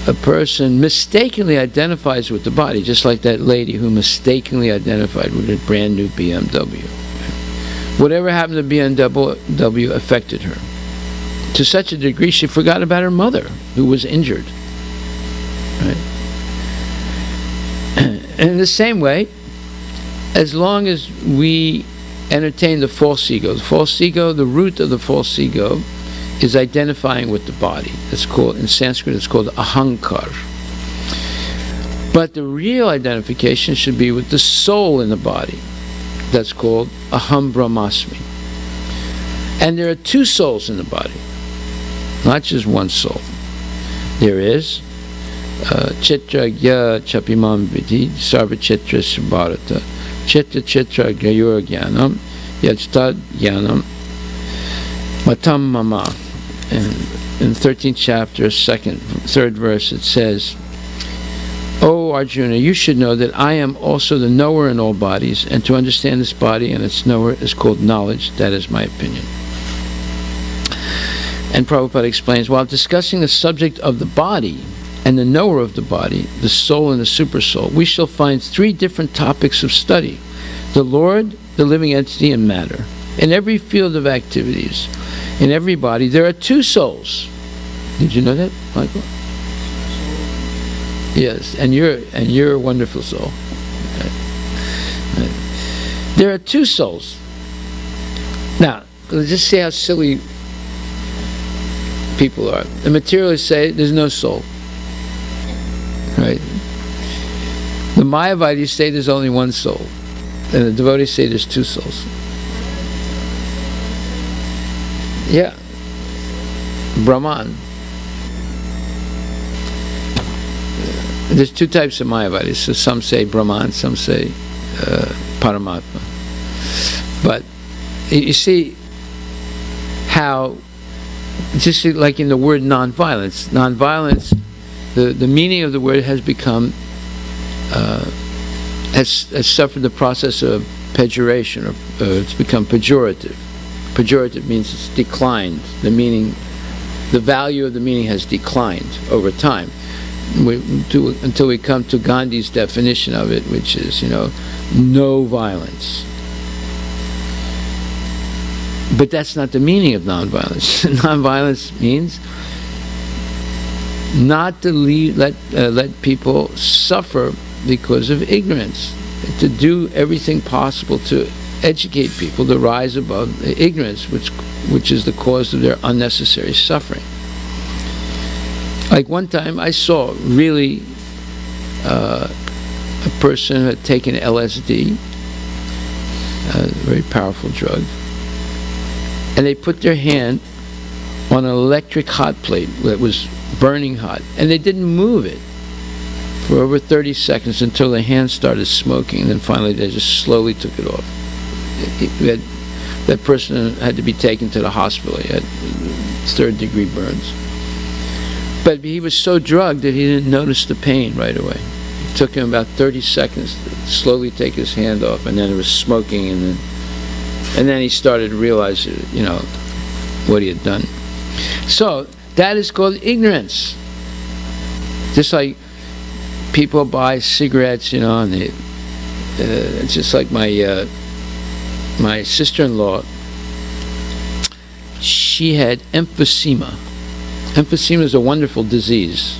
a person mistakenly identifies with the body, just like that lady who mistakenly identified with a brand new BMW, whatever happened to BMW affected her. To such a degree, she forgot about her mother, who was injured. Right? And in the same way, as long as we entertain the false ego, the root of the false ego is identifying with the body. It's called, in Sanskrit, it's called ahankar. But the real identification should be with the soul in the body. That's called aham brahmasmi. And there are two souls in the body, not just one soul. There is Chitra Gya Chapimam Vidi Sarva Chitra Subharata Chitra Chitra Gayur Gyanam Yadstad Gyanam Matam Mama. And in 13th chapter, third verse, it says, O O Arjuna, you should know that I am also the knower in all bodies, and to understand this body and its knower is called knowledge. That is my opinion. And Prabhupada explains, while discussing the subject of the body and the knower of the body, the soul and the supersoul, we shall find three different topics of study: the Lord, the living entity, and matter. In every field of activities, in every body, there are two souls. Did you know that, Michael? Yes, and you're a wonderful soul. Right. There are two souls. Now, let's just see how silly people are. The materialists say there's no soul. Right? The Mayavadis say there's only one soul. And the devotees say there's two souls. Yeah. Brahman. There's two types of Mayavadis. So some say Brahman, some say Paramatma. But you see how, just like in the word nonviolence, the meaning of the word has become, has suffered the process of pejoration, or it's become pejorative. Pejorative means it's declined. The meaning, the value of the meaning has declined over time. Until we come to Gandhi's definition of it, which is, no violence. But that's not the meaning of nonviolence. Nonviolence means not to let people suffer because of ignorance. To do everything possible to educate people to rise above ignorance, which is the cause of their unnecessary suffering. Like one time I saw really a person who had taken LSD, a very powerful drug, and they put their hand on an electric hot plate that was burning hot, and they didn't move it for over 30 seconds until the hand started smoking, and then finally they just slowly took it off. That person had to be taken to the hospital. He had third-degree burns. But he was so drugged that he didn't notice the pain right away. It took him about 30 seconds to slowly take his hand off, and then it was smoking, and then he started to realize, what he had done. So that is called ignorance. Just like people buy cigarettes, and they, it's just like my sister-in-law. She had emphysema. Emphysema is a wonderful disease.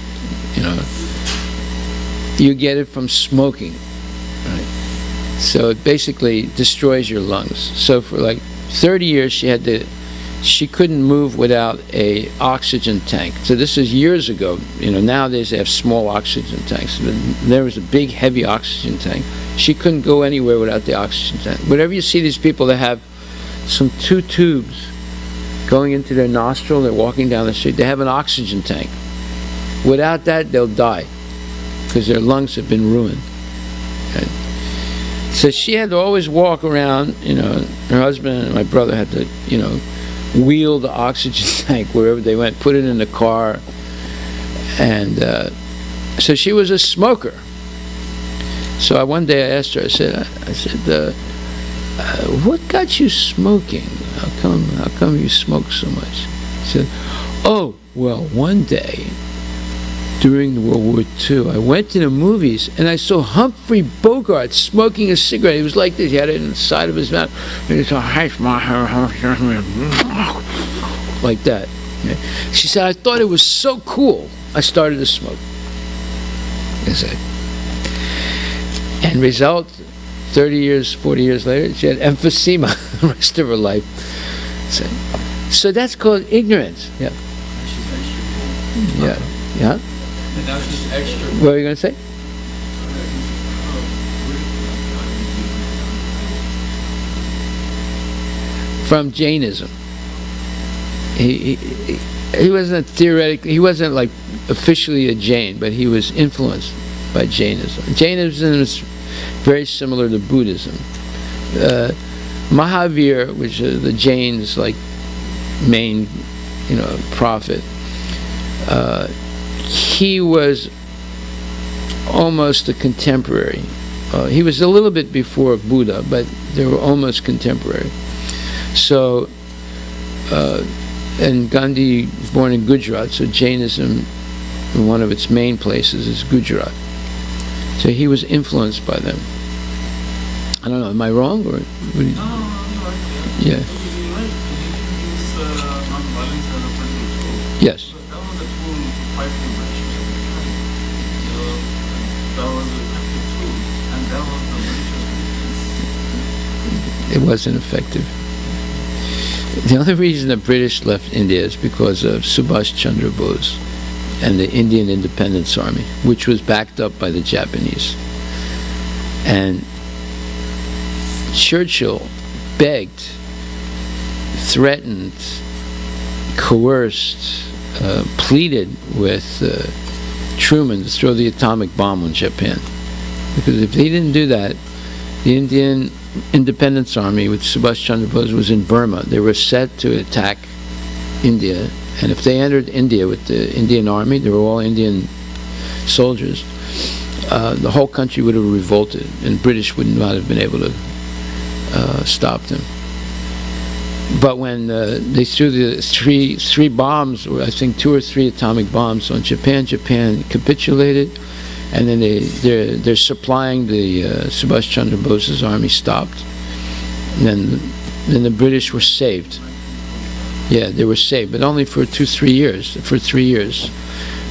You get it from smoking, right? So it basically destroys your lungs. So for like 30 years she couldn't move without a oxygen tank. So this is years ago. Nowadays they have small oxygen tanks. But there was a big, heavy oxygen tank. She couldn't go anywhere without the oxygen tank. Whenever you see these people that have two tubes going into their nostril, they're walking down the street, they have an oxygen tank. Without that, they'll die because their lungs have been ruined. Okay? So she had to always walk around, her husband and my brother had to, wheel the oxygen tank wherever they went, put it in the car, and so she was a smoker. So one day I asked her, I said, what got you smoking? How come you smoke so much? She said, oh, well, one day during World War II, I went to the movies and I saw Humphrey Bogart smoking a cigarette. He was like this. He had it in the side of his mouth. And he said, like that. She said, I thought it was so cool. I started to smoke. I said, and result, 30 years, 40 years later, she had emphysema the rest of her life. So that's called ignorance. Yeah. Yeah. Yeah. And that was just extra. What were you going to say? From Jainism. He wasn't theoretically, he wasn't like officially a Jain, but he was influenced by Jainism. Jainism is very similar to Buddhism. Mahavir, which is the Jains' main, prophet, he was almost a contemporary. He was a little bit before Buddha, but they were almost contemporary. So, and Gandhi was born in Gujarat, so Jainism, one of its main places is Gujarat. So he was influenced by them. I don't know, am I wrong? Or No, you're right. yeah. You're right. He used non-violence as a political tool. Yes. But that was a tool to fight the British at the time. So that was an effective tool, and that was the British's weakness. It wasn't effective. The only reason the British left India is because of Subhash Chandra Bose and the Indian Independence Army, which was backed up by the Japanese. And Churchill begged, threatened, coerced, pleaded with Truman to throw the atomic bomb on Japan. Because if they didn't do that, the Indian Independence Army with Subhash Chandra Bose was in Burma. They were set to attack India, and if they entered India with the Indian Army, they were all Indian soldiers, the whole country would have revolted, and British would not have been able to stop them. But when they threw the three bombs, or I think 2 or 3 atomic bombs on Japan, Japan capitulated, and then they're supplying the Subhash Chandra Bose's army stopped. And then the British were saved. Yeah, they were saved, but only for 2-3 years. For 3 years,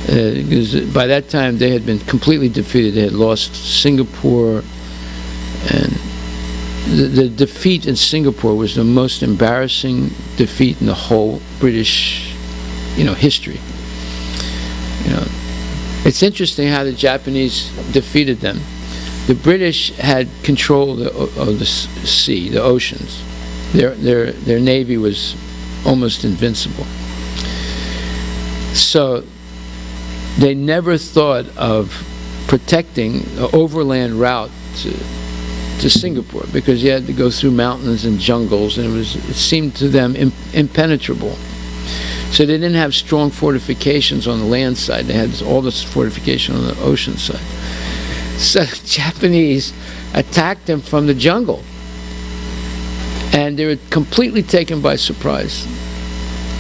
because by that time they had been completely defeated. They had lost Singapore, and the defeat in Singapore was the most embarrassing defeat in the whole British, history. It's interesting how the Japanese defeated them. The British had control of the sea, the oceans. Their navy was almost invincible. So they never thought of protecting an overland route to Singapore, because you had to go through mountains and jungles, and it seemed to them impenetrable. So they didn't have strong fortifications on the land side. They had all this fortification on the ocean side. So the Japanese attacked them from the jungle, and they were completely taken by surprise,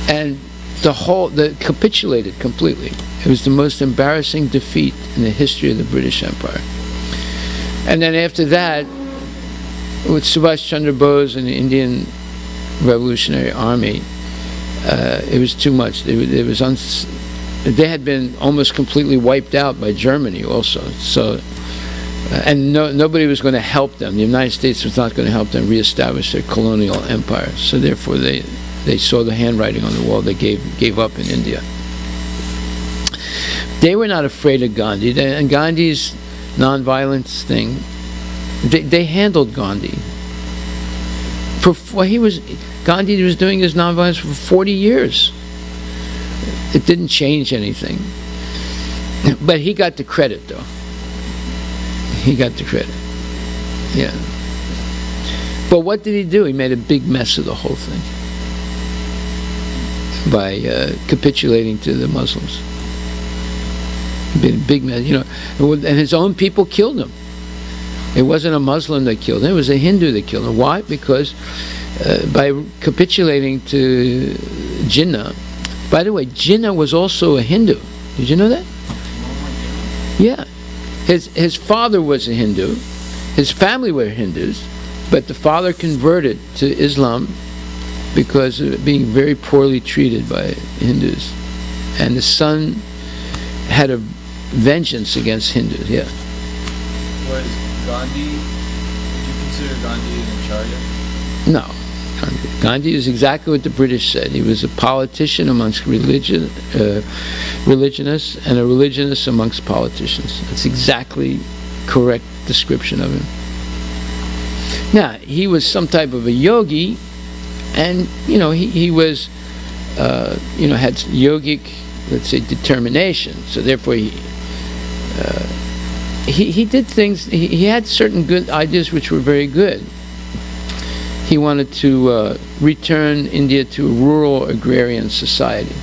and they capitulated completely. It was the most embarrassing defeat in the history of the British Empire. And then after that, with Subhash Chandra Bose and the Indian Revolutionary Army, it was too much. They had been almost completely wiped out by Germany also. So, and nobody was going to help them. The United States was not going to help them reestablish their colonial empire. So therefore, they saw the handwriting on the wall. They gave up in India. They were not afraid of Gandhi, and Gandhi's nonviolence thing. They handled Gandhi. Gandhi was doing his nonviolence for 40 years. It didn't change anything. But he got the credit, though. He got the credit. Yeah. But what did he do? He made a big mess of the whole thing by capitulating to the Muslims. He made a big mess, and his own people killed him. It wasn't a Muslim that killed him, it was a Hindu that killed him. Why? Because by capitulating to Jinnah, by the way, Jinnah was also a Hindu. Did you know that? Yeah. His father was a Hindu, his family were Hindus, but the father converted to Islam because of being very poorly treated by Hindus. And the son had a vengeance against Hindus, yeah. Was Gandhi, would you consider Gandhi an Acharya? No. Gandhi is exactly what the British said. He was a politician amongst religionists and a religionist amongst politicians. That's exactly correct description of him. Now, he was some type of a yogi, and, he was, had yogic, let's say, determination. So therefore, he did things, he had certain good ideas which were very good. He wanted to return India to a rural agrarian society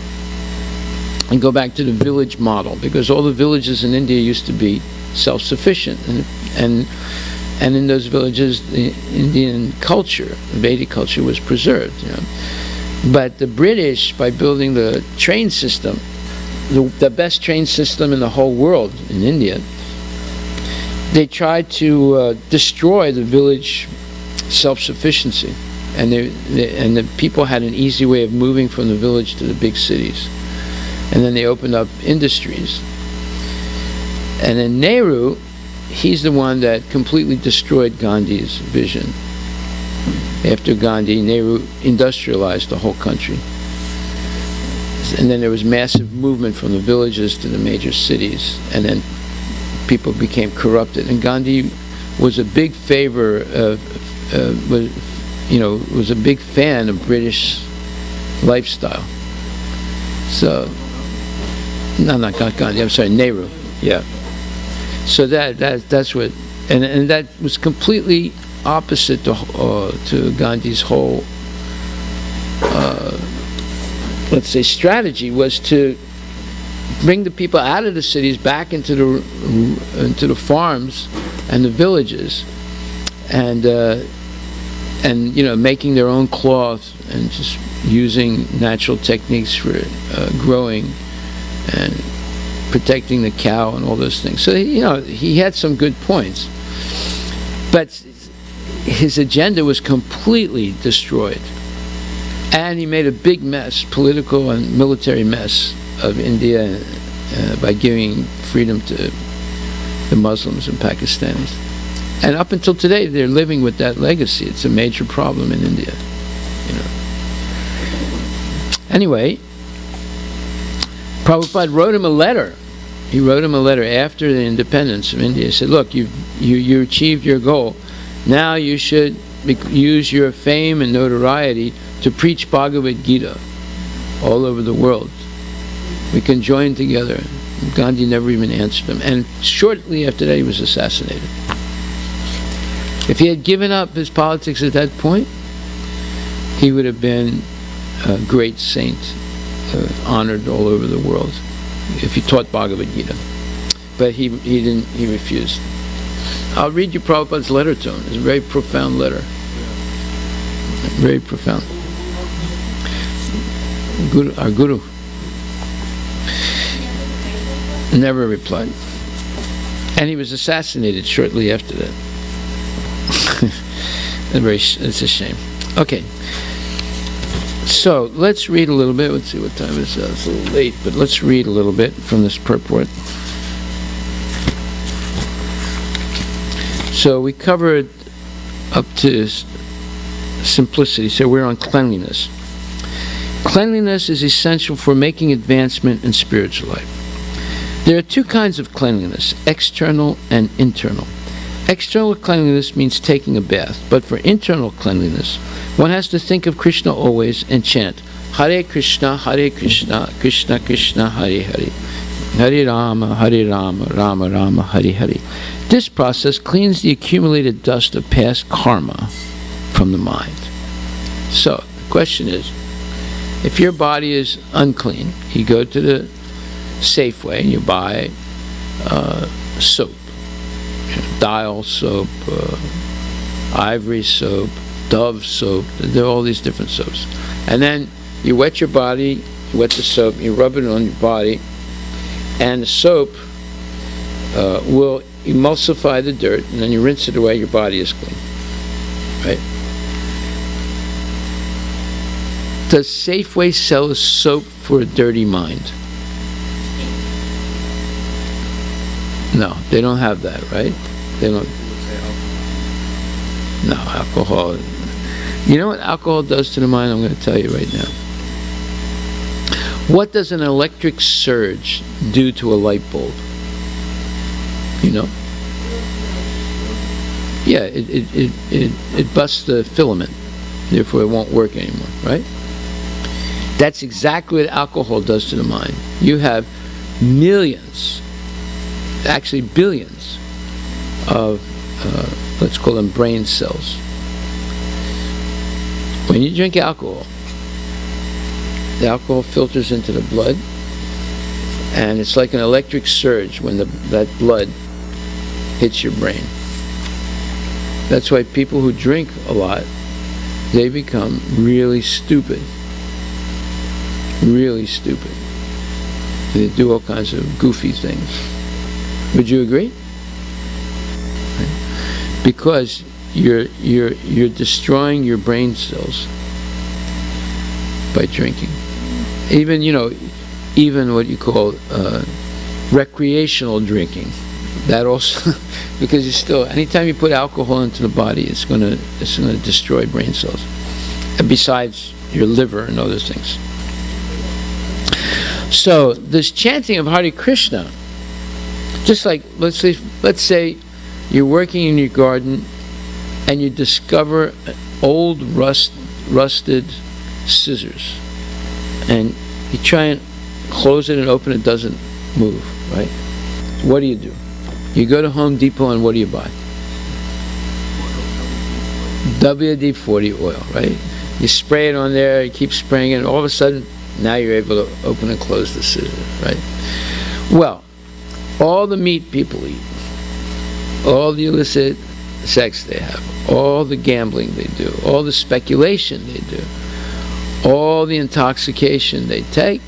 and go back to the village model, because all the villages in India used to be self-sufficient, and in those villages, the Indian culture, Vedic culture, was preserved. But the British, by building the train system, the best train system in the whole world, in India, they tried to destroy the village self-sufficiency, and the people had an easy way of moving from the village to the big cities. And then they opened up industries. And then Nehru, he's the one that completely destroyed Gandhi's vision. After Gandhi, Nehru industrialized the whole country. And then there was massive movement from the villages to the major cities, and then people became corrupted. And Gandhi was a big favor of, was a big fan of British lifestyle. So, no, not Gandhi. I'm sorry, Nehru. Yeah. So that's what, and that was completely opposite to Gandhi's whole, let's say, strategy, was to bring the people out of the cities back into the farms and the villages, and making their own cloth and just using natural techniques for growing and protecting the cow and all those things. So he had some good points, but his agenda was completely destroyed, and he made a big mess, political and military mess, of India by giving freedom to the Muslims and Pakistanis. And up until today, they're living with that legacy. It's a major problem in India. Anyway, Prabhupada wrote him a letter. He wrote him a letter after the independence of India. He said, look, you achieved your goal. Now you should use your fame and notoriety to preach Bhagavad Gita all over the world. We can join together. Gandhi never even answered him. And shortly after that, he was assassinated. If he had given up his politics at that point, he would have been a great saint, honored all over the world, if he taught Bhagavad Gita. But he didn't. He refused. I'll read you Prabhupada's letter to him. It's a very profound letter. Very profound. Our Guru never replied. And he was assassinated shortly after that. It's a shame. Okay. So, let's read a little bit. Let's see what time it is. It's a little late, but let's read a little bit from this purport. So, we covered up to simplicity. So, we're on cleanliness. Cleanliness is essential for making advancement in spiritual life. There are two kinds of cleanliness, external and internal. External cleanliness means taking a bath, but for internal cleanliness, one has to think of Krishna always and chant Hare Krishna, Krishna Krishna, Hare Hare, Hare Rama, Rama Rama, Hare Hare. This process cleans the accumulated dust of past karma from the mind. So, the question is, if your body is unclean, you go to the Safeway and you buy soap. Dial soap, Ivory soap, Dove soap. There are all these different soaps. And then you wet your body, you wet the soap, you rub it on your body, and the soap will emulsify the dirt, and then you rinse it away, your body is clean. Right? Does Safeway sell a soap for a dirty mind? No, they don't have that, right? They don't. No, alcohol. You know what alcohol does to the mind? I'm going to tell you right now. What does an electric surge do to a light bulb? You know? Yeah, it busts the filament. Therefore, it won't work anymore, right? That's exactly what alcohol does to the mind. You have millions, actually billions, of let's call them brain cells. When you drink alcohol, the alcohol filters into the blood, and it's like an electric surge when that blood hits your brain. That's why people who drink a lot, they become really stupid. Really stupid. They do all kinds of goofy things. Would you agree? Because you're destroying your brain cells by drinking. Even even what you call recreational drinking. That also, because you still, anytime you put alcohol into the body, it's gonna destroy brain cells. And besides your liver and other things. So this chanting of Hare Krishna, just like let's say you're working in your garden and you discover old rusted scissors, and you try and close it and open it, doesn't move, right? What do? You go to Home Depot and what do you buy? WD-40 oil, right? You spray it on there, you keep spraying it, and all of a sudden, now you're able to open and close the scissors, right? Well, all the meat people eat, all the illicit sex they have, all the gambling they do, all the speculation they do, all the intoxication they take,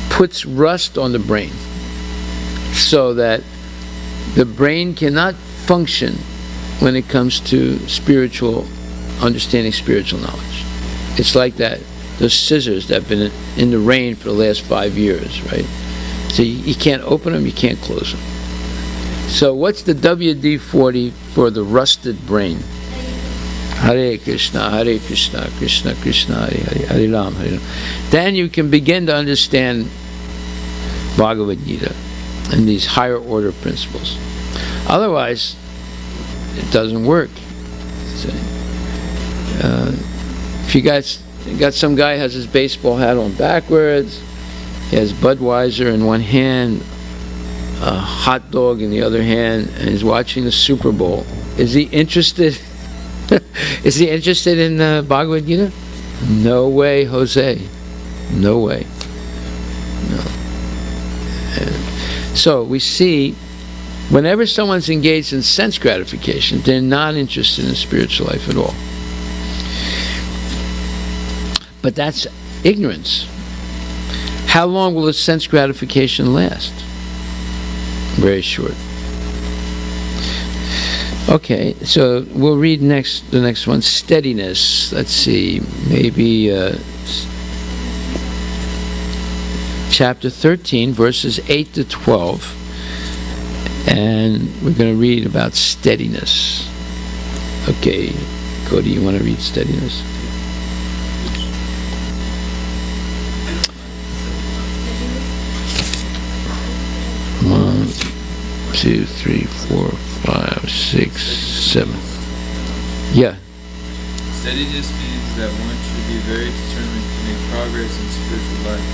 puts rust on the brain so that the brain cannot function when it comes to understanding spiritual knowledge. It's like that, those scissors that have been in the rain for the last 5 years, right? So you can't open them, you can't close them. So what's the WD-40 for the rusted brain? Hare Krishna, Krishna Krishna, Hare Hare Ram, Hare Ram. Then you can begin to understand Bhagavad Gita and these higher order principles. Otherwise, it doesn't work. If you got some guy has his baseball hat on backwards, he has Budweiser in one hand, a hot dog in the other hand, and he's watching the Super Bowl. Is he interested? Is he interested in Bhagavad Gita? No way, Jose. No way. No. So we see, whenever someone's engaged in sense gratification, they're not interested in spiritual life at all. But that's ignorance. How long will the sense gratification last? Very short. Okay, so we'll read the next one, steadiness. Let's see, maybe chapter 13, verses 8 to 12. And we're going to read about steadiness. Okay, Cody, you want to read steadiness? One, 2, 3, 4, 5, 6, 7. Yeah. Steadiness means that one should be very determined to make progress in spiritual life.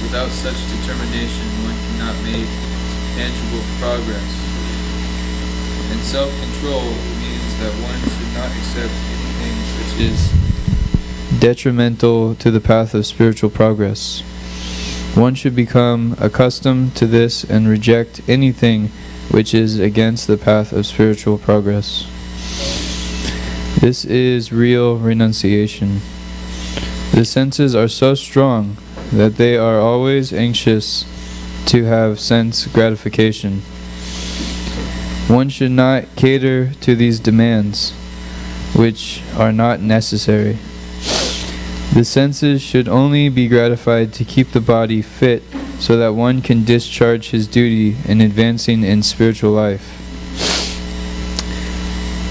Without such determination, one cannot make tangible progress. And self-control means that one should not accept anything which is detrimental to the path of spiritual progress. One should become accustomed to this and reject anything which is against the path of spiritual progress. This is real renunciation. The senses are so strong that they are always anxious to have sense gratification. One should not cater to these demands, which are not necessary. The senses should only be gratified to keep the body fit so that one can discharge his duty in advancing in spiritual life.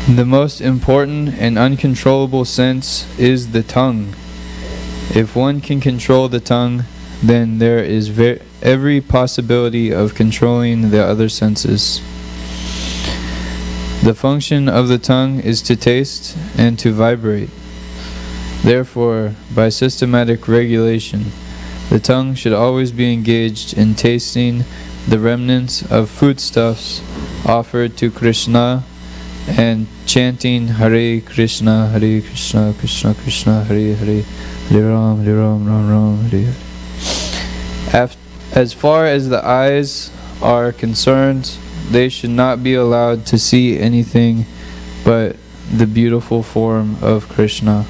The most important and uncontrollable sense is the tongue. If one can control the tongue, then there is every possibility of controlling the other senses. The function of the tongue is to taste and to vibrate. Therefore, by systematic regulation, the tongue should always be engaged in tasting the remnants of foodstuffs offered to Krishna and chanting Hare Krishna, Krishna Krishna, Hare Hare, Hare Ram, Ram Ram, Hare Hare. As far as the eyes are concerned, they should not be allowed to see anything but the beautiful form of Krishna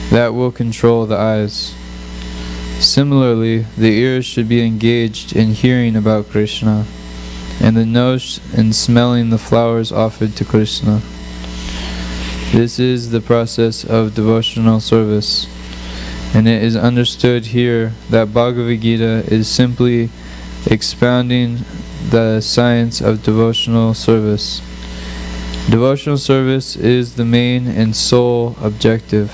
that will control the eyes. Similarly, the ears should be engaged in hearing about Krishna, and the nose in smelling the flowers offered to Krishna. This is the process of devotional service, and it is understood here that Bhagavad Gita is simply expounding the science of devotional service. Devotional service is the main and sole objective.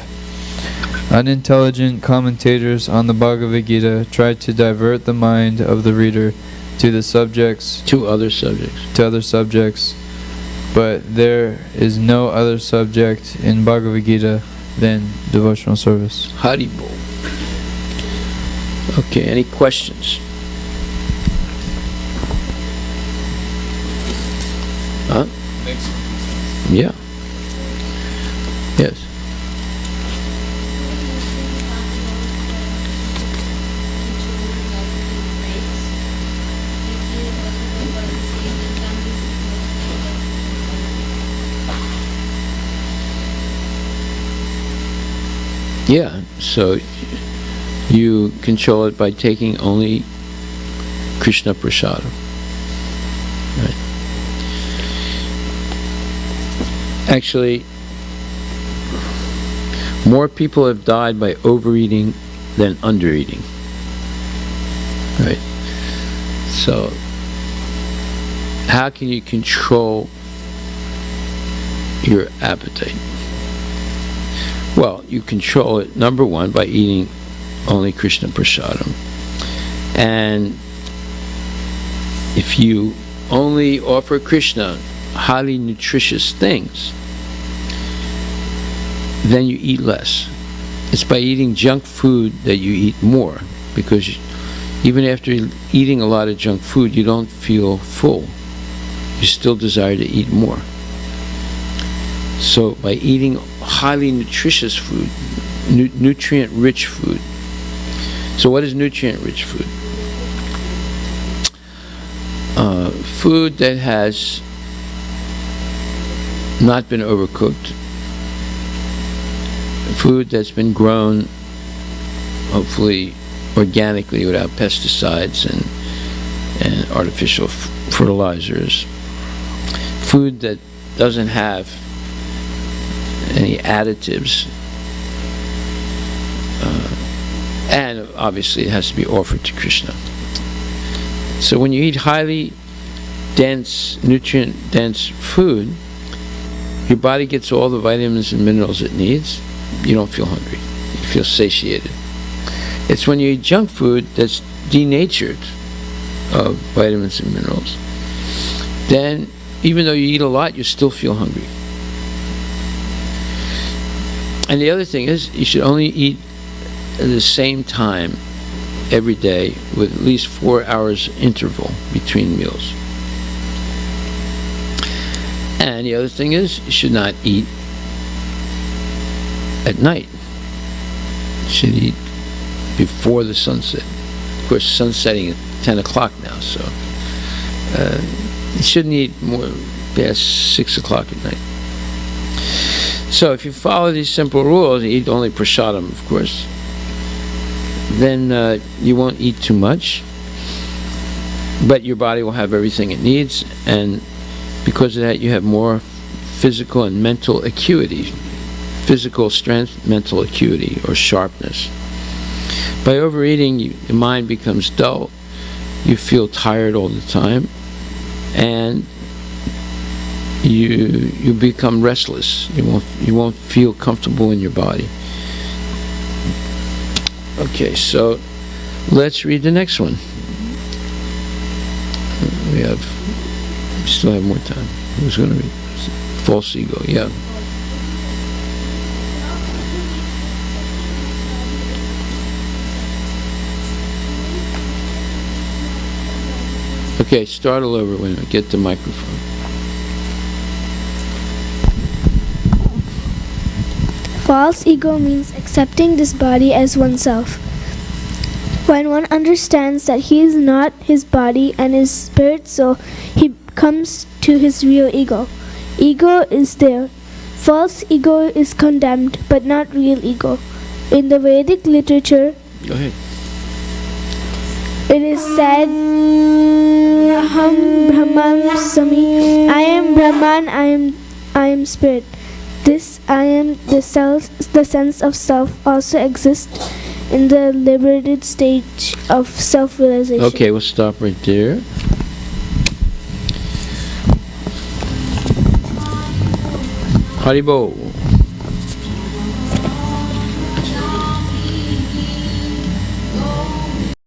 Unintelligent commentators on the Bhagavad Gita try to divert the mind of the reader to other subjects, but there is no other subject in Bhagavad Gita than devotional service. Haribol. Okay, any questions? Huh? Yeah. Yes. Yeah, so you control it by taking only Krishna Prasadam. Right. Actually, more people have died by overeating than undereating. Right. So, how can you control your appetite? Well, you control it, number one, by eating only Krishna Prasadam. And if you only offer Krishna highly nutritious things, then you eat less. It's by eating junk food that you eat more, because even after eating a lot of junk food, you don't feel full. You still desire to eat more. So by eating highly nutritious food, nutrient-rich food. So what is nutrient-rich food? Food that has not been overcooked. Food that's been grown, hopefully organically, without pesticides and artificial fertilizers. Food that doesn't have any additives, and obviously it has to be offered to Krishna. So when you eat highly dense, nutrient-dense food, your body gets all the vitamins and minerals it needs. You don't feel hungry. You feel satiated. It's when you eat junk food that's denatured of vitamins and minerals, then even though you eat a lot, you still feel hungry. And the other thing is, you should only eat at the same time every day, with at least 4 hours interval between meals. And the other thing is, you should not eat at night. You should eat before the sunset. Of course, sun's setting at 10 o'clock now, so you shouldn't eat more past 6 o'clock at night. So if you follow these simple rules, you eat only prasadam, of course, then you won't eat too much, but your body will have everything it needs, and because of that you have more physical and mental acuity, physical strength, mental acuity, or sharpness. By overeating, your mind becomes dull, you feel tired all the time, and you become restless. You won't feel comfortable in your body. Okay, so let's read the next one. We still have more time. Who's going to read? False ego, yeah. Okay, start all over. Wait a minute, get the microphone. False ego means accepting this body as oneself. When one understands that he is not his body and his spirit soul, he comes to his real ego. Ego is there. False ego is condemned, but not real ego. In the Vedic literature, Go ahead. it is said, Aham Brahman Sami. I am Brahman, I am spirit. This I am the sense of self also exists in the liberated stage of self-realization. Okay, we'll stop right there. Haribo.